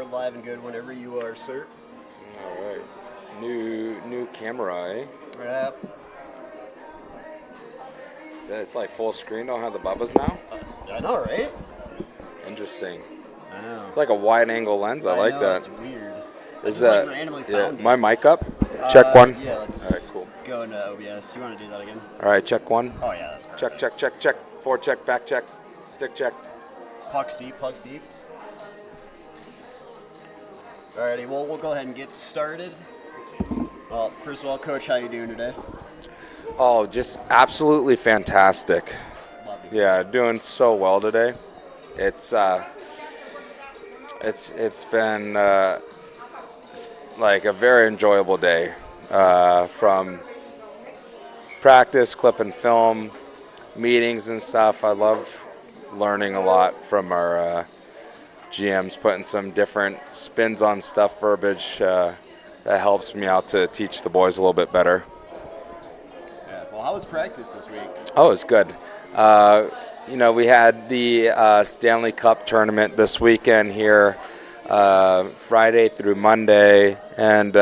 we're live and good whenever you are, sir. All right. New camera, eh? Yep. It's like full screen. Don't have the Bubbas now. I know, right? Interesting. I know. It's like a wide angle lens. I like know, that. It's weird. Is that randomly found it. my mic up? Check one. Yeah, let's All right, cool. go into OBS. You want to do that again? All right, check one. Oh yeah, that's perfect. Check. Forward check, back check, stick check. Puck Steve. Alrighty, well, we'll go ahead and get started. Well, first of all, Coach, how you doing today? Oh, just absolutely fantastic. Love it. Yeah, doing so well today. It's been like a very enjoyable day, from practice, clip and film, meetings and stuff. I love learning a lot from our GMs, putting some different spins on stuff, verbiage that helps me out to teach the boys a little bit better. Yeah. Well, how was practice this week? Oh, it's good. We had the Stanley Cup tournament this weekend here, Friday through Monday, and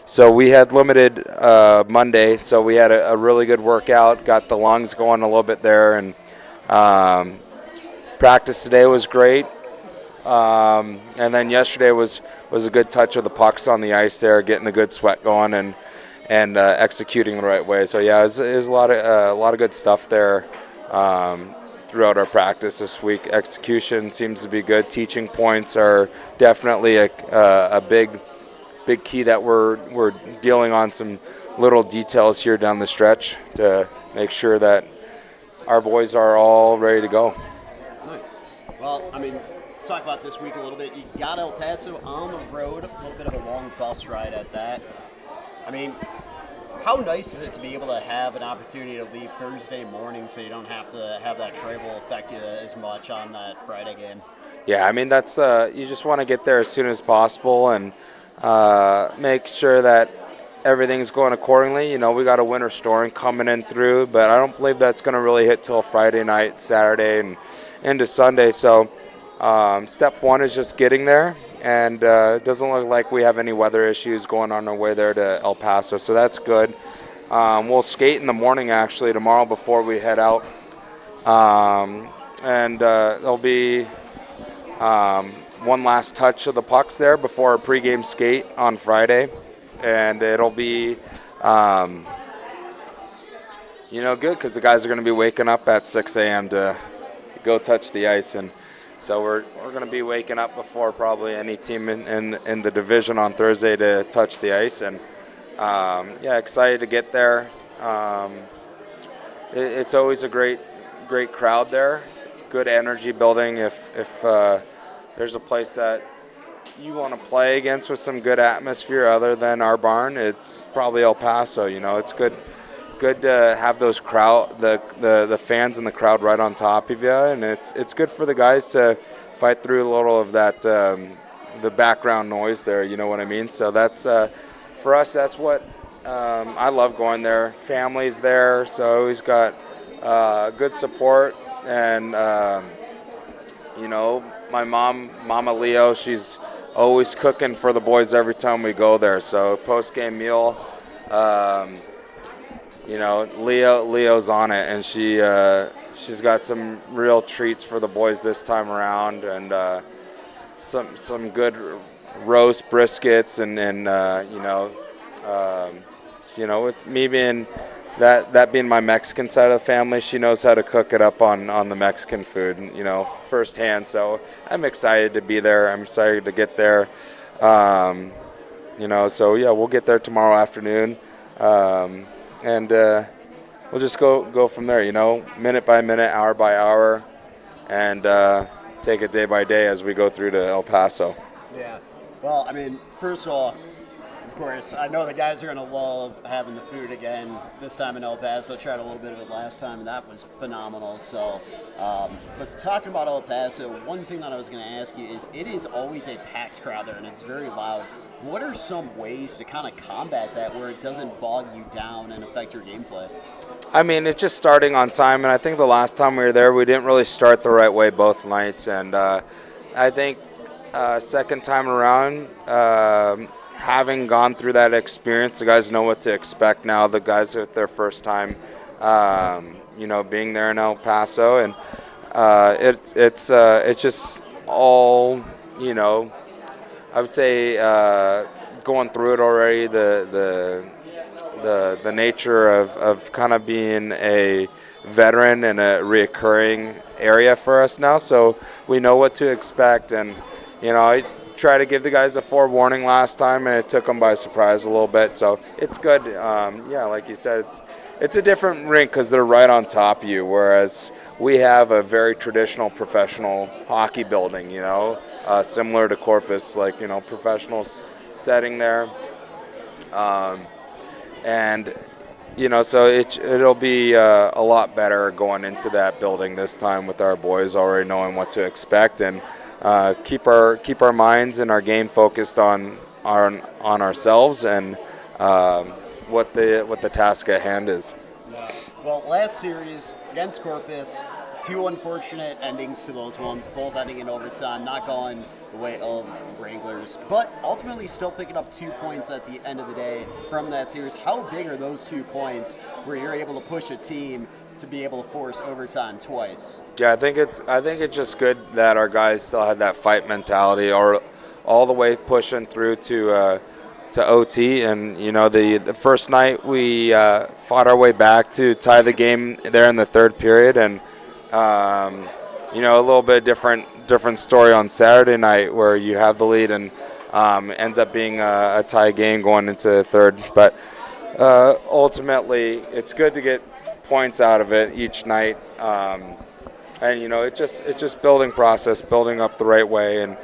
so we had limited Monday, so we had a really good workout, got the lungs going a little bit there, and practice today was great. And then yesterday was a good touch of the pucks on the ice there, getting a good sweat going and executing the right way. So yeah, it was a lot of good stuff there throughout our practice this week. Execution seems to be good. Teaching points are definitely a big key that we're dealing on some little details here down the stretch to make sure that our boys are all ready to go. Nice. Well, let's talk about this week a little bit. You got El Paso on the road, a little bit of a long bus ride at that. How nice is it to be able to have an opportunity to leave Thursday morning so you don't have to have that travel affect you as much on that Friday game? Yeah, that's you just want to get there as soon as possible and make sure that everything's going accordingly. We got a winter storm coming in through, but I don't believe that's going to really hit till Friday night, Saturday, and into Sunday. So step one is just getting there, and it doesn't look like we have any weather issues going on our way there to El Paso, so that's good. We'll skate in the morning actually tomorrow before we head out, and there'll be one last touch of the pucks there before our pregame skate on Friday, and it'll be good because the guys are going to be waking up at 6 a.m. to go touch the ice, and so we're going to be waking up before probably any team in the division on Thursday to touch the ice, and excited to get there. It's always a great crowd there. It's good energy building. If there's a place that you want to play against with some good atmosphere other than our barn, it's probably El Paso. It's good to have those the fans and the crowd right on top of you, and it's good for the guys to fight through a little of that the background noise there. You know what I mean? So that's for us. That's what I love going there. Family's there, so I always got good support, and my Mama Leo, she's always cooking for the boys every time we go there. So post-game meal. Leo's on it, and she's got some real treats for the boys this time around, and some good roast briskets, and with me being that being my Mexican side of the family, she knows how to cook it up on the Mexican food, firsthand. So I'm excited to be there. I'm excited to get there. So yeah, we'll get there tomorrow afternoon. And we'll just go from there, minute by minute, hour by hour, and take it day by day as we go through to El Paso. Yeah. Well, first of all, of course, I know the guys are going to love having the food again, this time in El Paso. I tried a little bit of it last time, and that was phenomenal. So, but talking about El Paso, one thing that I was going to ask you is it is always a packed crowd there, and it's very loud. What are some ways to kind of combat that where it doesn't bog you down and affect your gameplay? It's just starting on time, and I think the last time we were there, we didn't really start the right way both nights, and I think second time around. Having gone through that experience, the guys know what to expect now. The guys with their first time, being there in El Paso, and it's just all, I would say, going through it already. The nature of kind of being a veteran in a reoccurring area for us now, so we know what to expect. And I try to give the guys a forewarning last time, and it took them by surprise a little bit. So it's good. Like you said, it's a different rink because they're right on top of you, whereas we have a very traditional professional hockey building, similar to Corpus, like, professionals setting there. So it'll be a lot better going into that building this time with our boys already knowing what to expect, and keep our minds and our game focused on ourselves and what the task at hand is. Yeah. Well, last series against Corpus, 2 unfortunate endings to those ones, both ending in overtime, not going the way of Wranglers, but ultimately still picking up 2 points at the end of the day from that series. How big are those 2 points where you're able to push a team to be able to force overtime twice? Yeah, I think it's just good that our guys still had that fight mentality, or all the way pushing through to OT. And the first night we fought our way back to tie the game there in the third period, and a little bit different story on Saturday night where you have the lead and ends up being a tie game going into the third. But ultimately, it's good to get points out of it each night, and it's just building process, building up the right way, and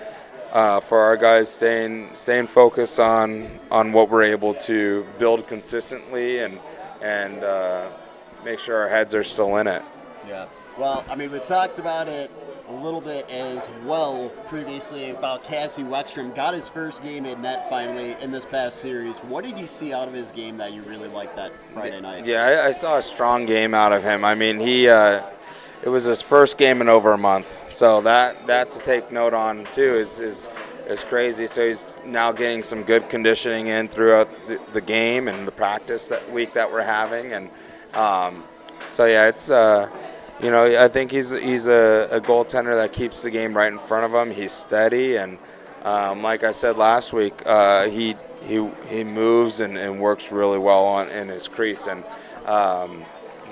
for our guys staying focused on what we're able to build consistently and make sure our heads are still in it. Yeah. Well, we talked about it a little bit as well previously about Cassie Weckstrom. Got his first game in net finally in this past series. What did you see out of his game that you really liked that Friday night? Yeah, I saw a strong game out of him. It was his first game in over a month, so that to take note on too is crazy. So he's now getting some good conditioning in throughout the game and the practice week that we're having, and it's. I think he's a goaltender that keeps the game right in front of him. He's steady, and like I said last week, he moves and works really well in his crease, and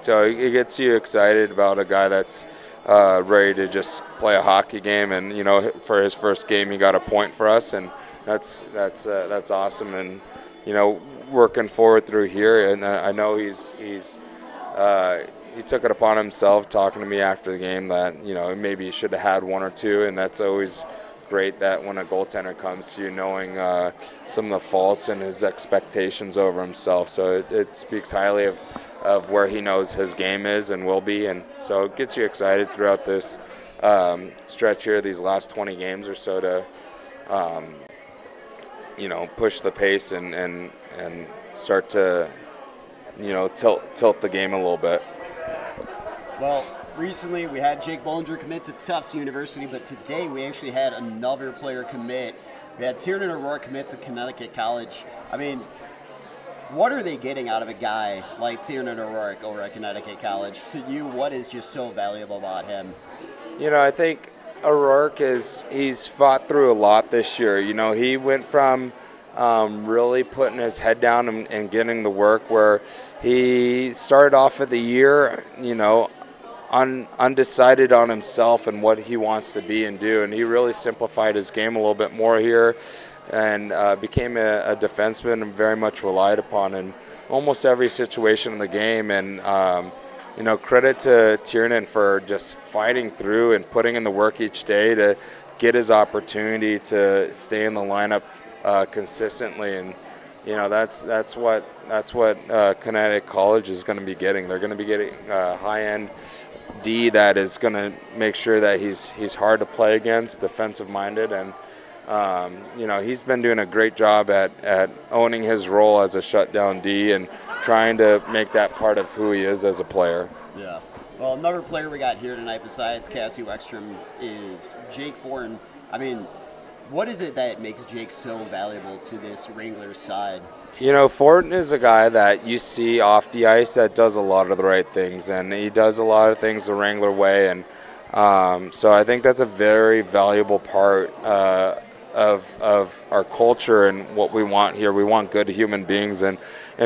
so it gets you excited about a guy that's ready to just play a hockey game. And for his first game, he got a point for us, and that's awesome. And working forward through here, and I know he took it upon himself talking to me after the game that maybe he should have had 1 or 2, and that's always great that when a goaltender comes to you knowing some of the faults and his expectations over himself. So it speaks highly of where he knows his game is and will be, and so it gets you excited throughout this stretch here, these last 20 games or so, to push the pace and start to tilt the game a little bit. Well, recently we had Jake Bollinger commit to Tufts University, but today we actually had another player commit. We had Tiernan O'Rourke commit to Connecticut College. What are they getting out of a guy like Tiernan O'Rourke over at Connecticut College? To you, what is just so valuable about him? I think O'Rourke he's fought through a lot this year. He went from really putting his head down and getting the work, where he started off of the year, undecided on himself and what he wants to be and do, and he really simplified his game a little bit more here, and became a defenseman and very much relied upon in almost every situation in the game. And credit to Tiernan for just fighting through and putting in the work each day to get his opportunity to stay in the lineup consistently. And that's what Connecticut College is going to be getting. They're going to be getting high-end D that is going to make sure that he's hard to play against, defensive-minded, and he's been doing a great job at owning his role as a shutdown D and trying to make that part of who he is as a player. Yeah. Well, another player we got here tonight besides Cassie Weckstrom is Jake Fortin. What is it that makes Jake so valuable to this Wranglers side? You know, Fortin is a guy that you see off the ice that does a lot of the right things, and he does a lot of things the Wrangler way, and so I think that's a very valuable part of our culture and what we want here. We want good human beings, and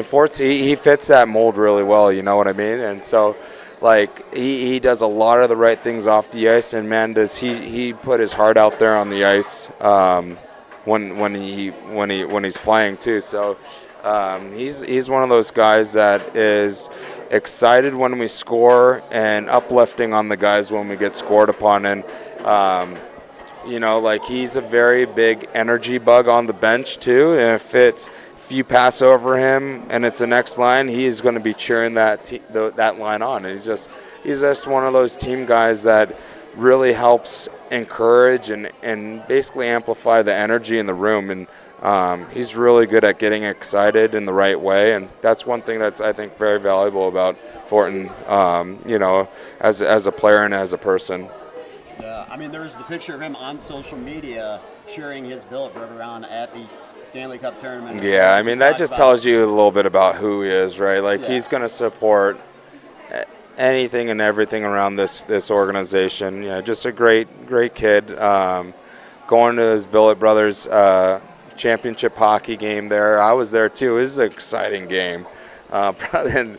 Fort's he fits that mold really well. You know what I mean? And so, like he does a lot of the right things off the ice, and man, does he put his heart out there on the ice when he's playing too. So he's one of those guys that is excited when we score and uplifting on the guys when we get scored upon, and you know, like he's a very big energy bug on the bench too. And if you pass over him and it's the next line, he is going to be cheering that line on. And he's just one of those team guys that really helps encourage and basically amplify the energy in the room. And he's really good at getting excited in the right way. And that's one thing that's, I think, very valuable about Fortin, you know, as a player and as a person. Yeah, I mean, there's the picture of him on social media cheering his billet around at the Stanley Cup tournament. Yeah, I mean, that just tells you a little bit about who he is, right? Like, Yeah. he's going to support anything and everything around this organization. Yeah, just a great kid. Going to his Billet Brothers championship hockey game there. I was there, too. It was an exciting game. And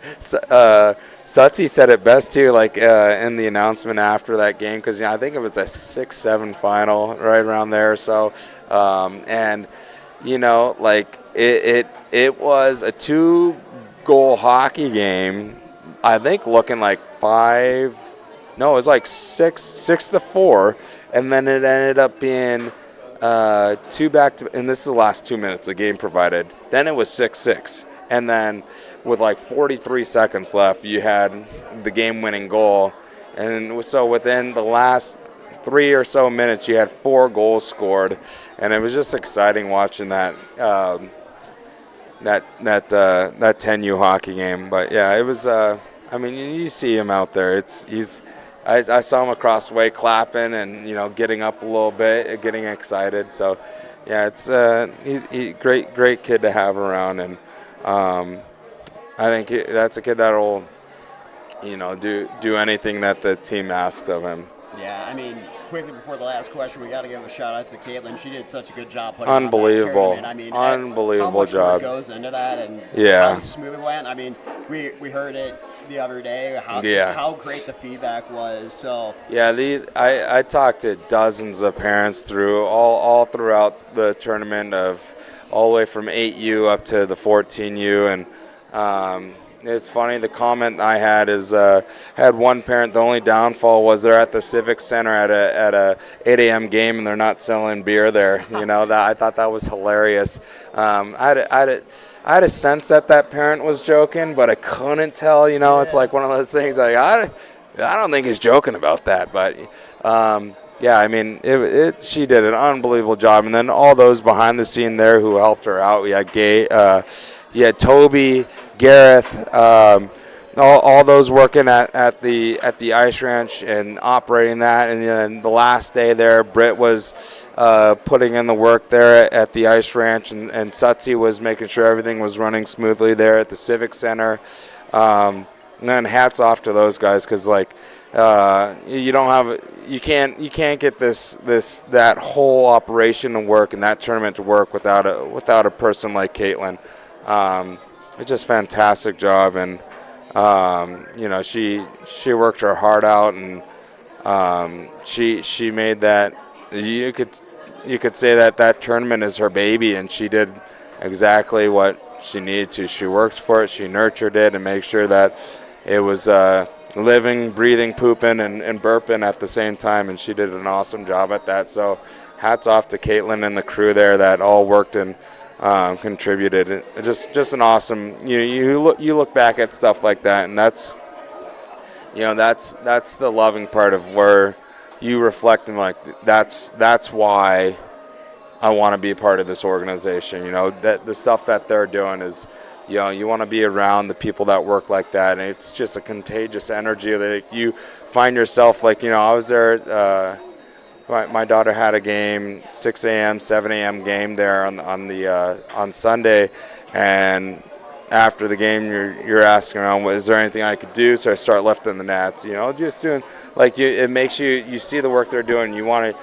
Sutsy said it best, too, like in the announcement after that game, because I think it was a 6-7 final right around there. So, and, you know, like it was a 2-goal hockey game, I think looking like it was like 6-4, and then it ended up being 2 back-to, and this is the last 2 minutes the game provided. Then it was 6-6. And then with like 43 seconds left, you had the game-winning goal. And so within the last 3 or so minutes, you had 4 goals scored. And it was just exciting watching that 10U hockey game. But yeah, it was. I mean, you see him out there. I saw him across the way clapping and getting up a little bit, getting excited. So yeah, he's great kid to have around, and I think that's a kid that'll do anything that the team asks of him. Yeah, I mean, quickly before the last question, we got to give a shout out to Caitlin. She did such a good job putting Unbelievable. on that tournament. I mean, Unbelievable how much job. work goes into that, and Yeah. how smooth it went. I mean, we heard it the other day, Yeah. just how great the feedback was. So yeah, I talked to dozens of parents through all throughout the tournament, of all the way from 8U up to the 14U, and it's funny, the comment I had is had one parent, the only downfall was they're at the Civic Center at a 8 a.m. game and they're not selling beer there. That I thought that was hilarious. I had a sense that parent was joking, but I couldn't tell. It's like one of those things. Like I don't think he's joking about that, but yeah, I mean, she did an unbelievable job, and then all those behind the scene there who helped her out. We had you had Toby, Gareth, all those working at the ice ranch and operating that. And then the last day there, Britt was putting in the work there at the ice ranch, and Sutsy was making sure everything was running smoothly there at the Civic Center. And then hats off to those guys, because you can't get that whole operation to work and that tournament to work without a person like Caitlin. It's just fantastic job, and she worked her heart out, and she made that. You could say that tournament is her baby, and she did exactly what she needed to. She worked for it, she nurtured it, and made sure that it was living, breathing, pooping, and burping at the same time, and she did an awesome job at that. So hats off to Caitlin and the crew there that all worked and contributed. Just an awesome. You look back at stuff like that, and that's the loving part of where you reflect and like that's why I want to be a part of this organization. That the stuff that they're doing is, you want to be around the people that work like that, and it's just a contagious energy that you find yourself like. I was there my daughter had a game, 6 a.m., 7 a.m. game there on Sunday, and after the game, you're asking around, is there anything I could do? So I start lifting the nets, just doing it makes you see the work they're doing. You want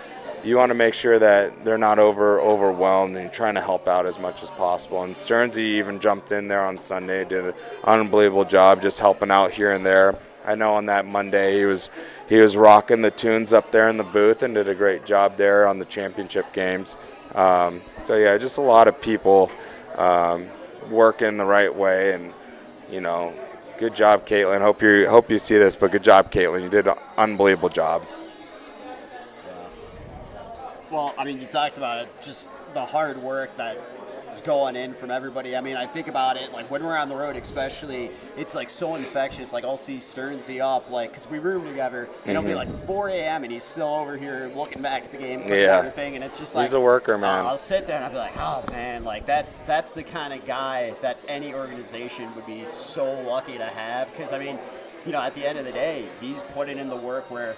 to make sure that they're not overwhelmed, and you're trying to help out as much as possible. And Stearnsy even jumped in there on Sunday, did an unbelievable job just helping out here and there. I know on that Monday he was rocking the tunes up there in the booth and did a great job there on the championship games. So yeah, just a lot of people working the right way, and good job, Caitlin. Hope you see this, but good job, Caitlin. You did an unbelievable job. Well, I mean, you talked about it, just the hard work that is going in from everybody. I mean, I think about it, like when we're on the road especially, it's like so infectious. Like I'll see Stearnsy up, like, because we room together, and it'll be like 4 a.m. and he's still over here looking back at the game and everything, and it's just like, he's a worker, man. I'll sit there and I'll be like, oh man, like that's the kind of guy that any organization would be so lucky to have, because I mean, at the end of the day, he's putting in the work where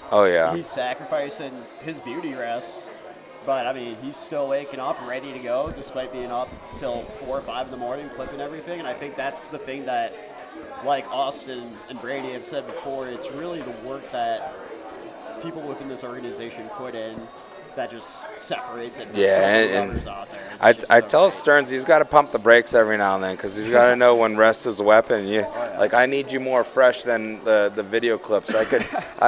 he's sacrificing his beauty rest. But, I mean, he's still waking up, ready to go, despite being up till 4 or 5 in the morning, clipping everything. And I think that's the thing that, like Austin and Brady have said before, it's really the work that people within this organization put in that just separates it from others out there. I tell Stearns he's got to pump the brakes every now and then, because he's got to know when rest is a weapon. Like, I need you more fresh than the video clips. I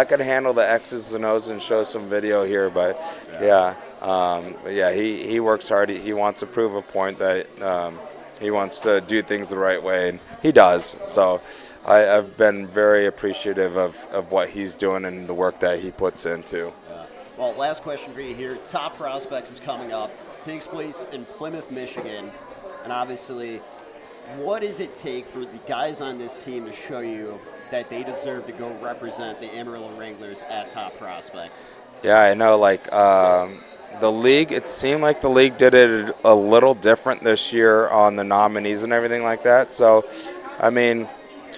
could handle the X's and O's and show some video here, but he works hard. He wants to prove a point that he wants to do things the right way, and he does. So I've been very appreciative of what he's doing and the work that he puts into. Well, last question for you here. Top Prospects is coming up. Takes place in Plymouth, Michigan. And obviously, what does it take for the guys on this team to show you that they deserve to go represent the Amarillo Wranglers at Top Prospects? Yeah, I know. Like, the league, it seemed like the league did it a little different this year on the nominees and everything like that. So, I mean,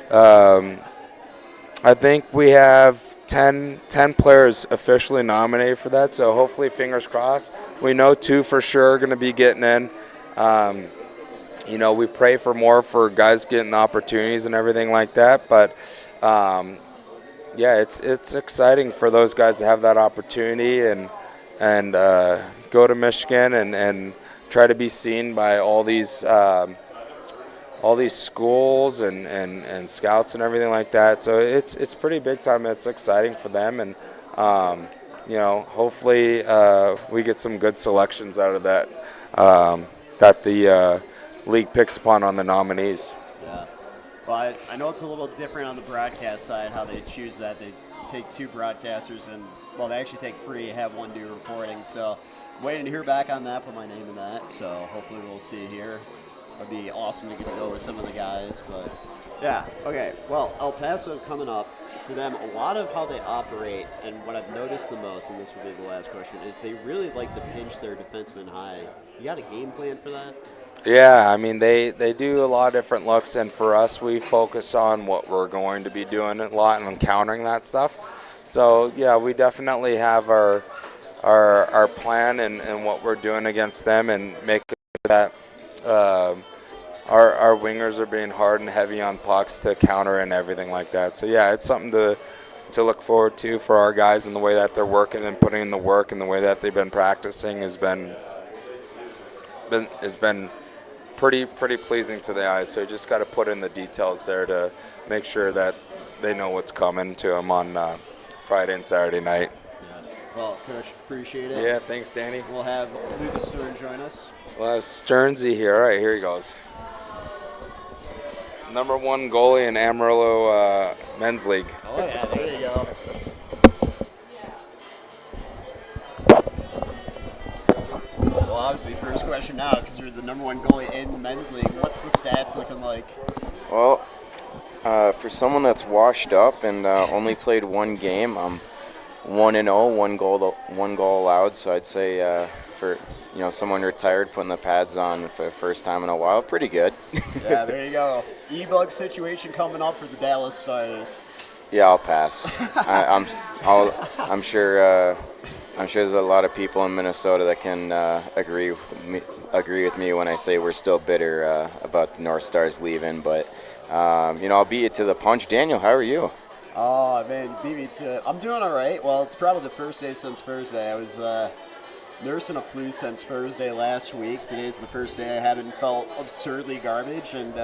I think we have 10 players officially nominated for that, so hopefully, fingers crossed. We know 2 for sure are going to be getting in. We pray for more for guys getting opportunities and everything like that, but it's exciting for those guys to have that opportunity and go to Michigan and try to be seen by all these schools and scouts and everything like that. So it's pretty big time. It's exciting for them, and hopefully we get some good selections out of that that the league picks upon on the nominees. Yeah. Well, I know it's a little different on the broadcast side how they choose that. They take 2 broadcasters, and they actually take 3, have 1 do reporting. So waiting to hear back on that. Put my name in that. So hopefully we'll see it here. It'd be awesome to get to go with some of the guys, but yeah. Okay, well, El Paso coming up. For them, a lot of how they operate, and what I've noticed the most, and this will be the last question, is they really like to pinch their defensemen high. You got a game plan for that? Yeah, I mean, they do a lot of different looks, and for us, we focus on what we're going to be doing a lot and countering that stuff. So, yeah, we definitely have our plan and what we're doing against them, and make that our wingers are being hard and heavy on pucks to counter and everything like that. So yeah, it's something to look forward to for our guys, and the way that they're working and putting in the work and the way that they've been practicing has been pretty pleasing to the eyes. So you just got to put in the details there to make sure that they know what's coming to them on Friday and Saturday night. Yeah. Well, Coach, appreciate it. Yeah, thanks, Danny. We'll have Lucas Stern join us. We'll have Stearnsy here. All right, here he goes. Number 1 goalie in Amarillo Men's League. Oh, yeah, there you go. Well, obviously, first question now, because you're the number 1 goalie in Men's League. What's the stats looking like? Well, for someone that's washed up and only played 1 game, I'm 1-0, 1 goal allowed. So I'd say for someone retired, putting the pads on for the first time in a while, pretty good. Yeah, there you go. E-bug situation coming up for the Dallas Stars. Yeah, I'll pass. I'm sure I'm sure there's a lot of people in Minnesota that can agree with me when I say we're still bitter about the North Stars leaving. But I'll beat you to the punch. Daniel, how are you? Oh man, beat me to it. I'm doing all right. Well, it's probably the first day since Thursday. I was nursing a flu since Thursday last week. Today's the first day I haven't felt absurdly garbage, and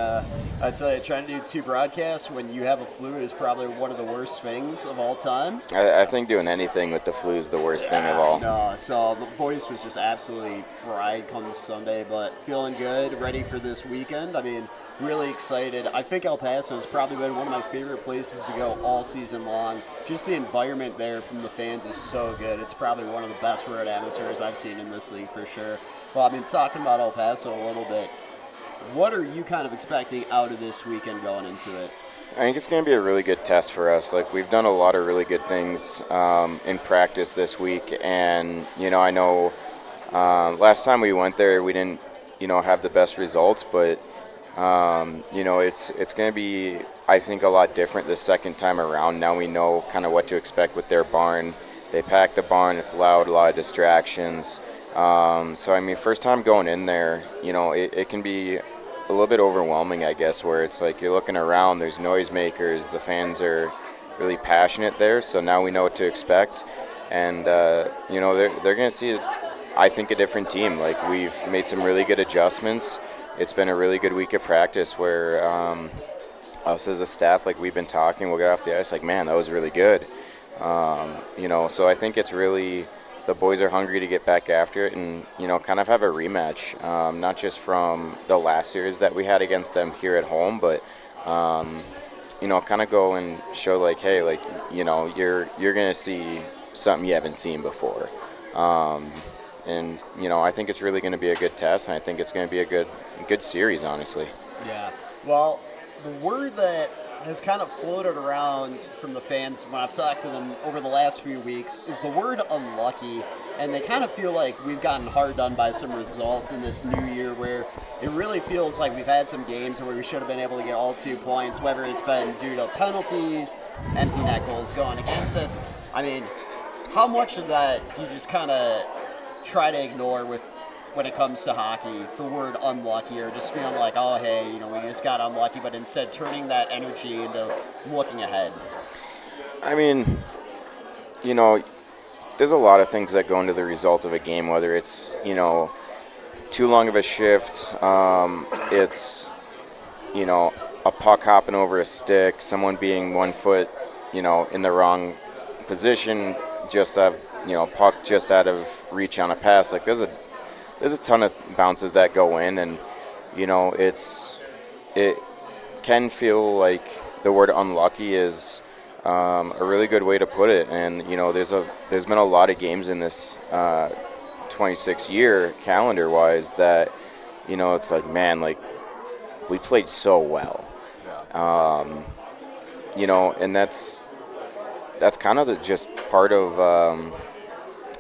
I'd tell you, trying to do 2 broadcasts when you have a flu is probably one of the worst things of all time. I think doing anything with the flu is the worst thing of all. No, so the voice was just absolutely fried come Sunday, but feeling good, ready for this weekend. I mean, really excited. I think El Paso has probably been one of my favorite places to go all season long. Just the environment there from the fans is so good. It's probably one of the best road atmospheres I've seen in this league for sure. Well, I mean, talking about El Paso a little bit, what are you kind of expecting out of this weekend going into it? I think it's going to be a really good test for us. Like, we've done a lot of really good things in practice this week, and I know last time we went there, we didn't have the best results, but it's going to be, I think, a lot different the second time around. Now we know kind of what to expect with their barn. They pack the barn. It's loud, a lot of distractions. So I mean, first time going in there, it can be a little bit overwhelming, I guess, where it's like you're looking around, there's noisemakers, the fans are really passionate there, so now we know what to expect. And, they're going to see, I think, a different team. Like, we've made some really good adjustments. It's been a really good week of practice where us as a staff, like, we've been talking, we'll get off the ice, like, man, that was really good. So I think it's really, the boys are hungry to get back after it and, kind of have a rematch, not just from the last series that we had against them here at home, but, kind of go and show, like, hey, like, you're going to see something you haven't seen before. And I think it's really going to be a good test, and I think it's going to be a good series, honestly. Yeah. Well, the word that has kind of floated around from the fans when I've talked to them over the last few weeks is the word unlucky, and they kind of feel like we've gotten hard done by some results in this new year where it really feels like we've had some games where we should have been able to get all 2 points, whether it's been due to penalties, empty net goals going against us. I mean, how much of that do you just kind of try to ignore when it comes to hockey, the word unlucky, or just feeling like, oh, hey, we just got unlucky, but instead turning that energy into looking ahead? I mean, there's a lot of things that go into the result of a game, whether it's, too long of a shift, it's, a puck hopping over a stick, someone being 1 foot, in the wrong position, just have, puck just out of reach on a pass. Like, there's a ton of bounces that go in, and it can feel like the word unlucky is a really good way to put it. And there's been a lot of games in this 26 year calendar wise that it's like, man, like, we played so well. And that's kind of just part of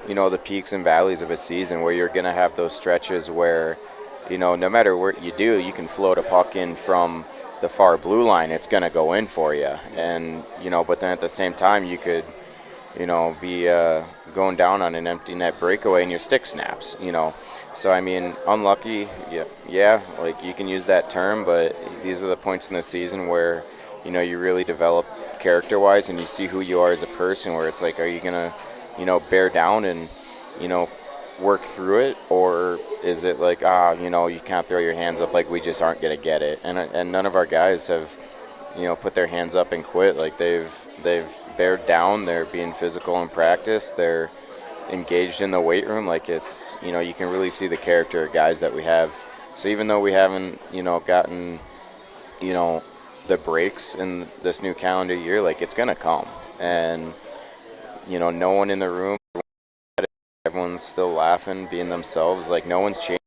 the peaks and valleys of a season, where you're going to have those stretches where, no matter what you do, you can float a puck in from the far blue line, it's going to go in for you. And, but then at the same time, you could, be going down on an empty net breakaway and your stick snaps, So, I mean, unlucky, yeah, like, you can use that term, but these are the points in the season where, you really develop character-wise and you see who you are as a person, where it's like, are you going to, bear down and, work through it, or is it like, you can't throw your hands up, like, we just aren't going to get it? And none of our guys have, put their hands up and quit. Like, they've bared down, they're being physical in practice, they're engaged in the weight room. Like, it's, you can really see the character of guys that we have. So even though we haven't, gotten, the breaks in this new calendar year, like, it's going to come. And, no one in the room, everyone's still laughing, being themselves. Like, no one's changed.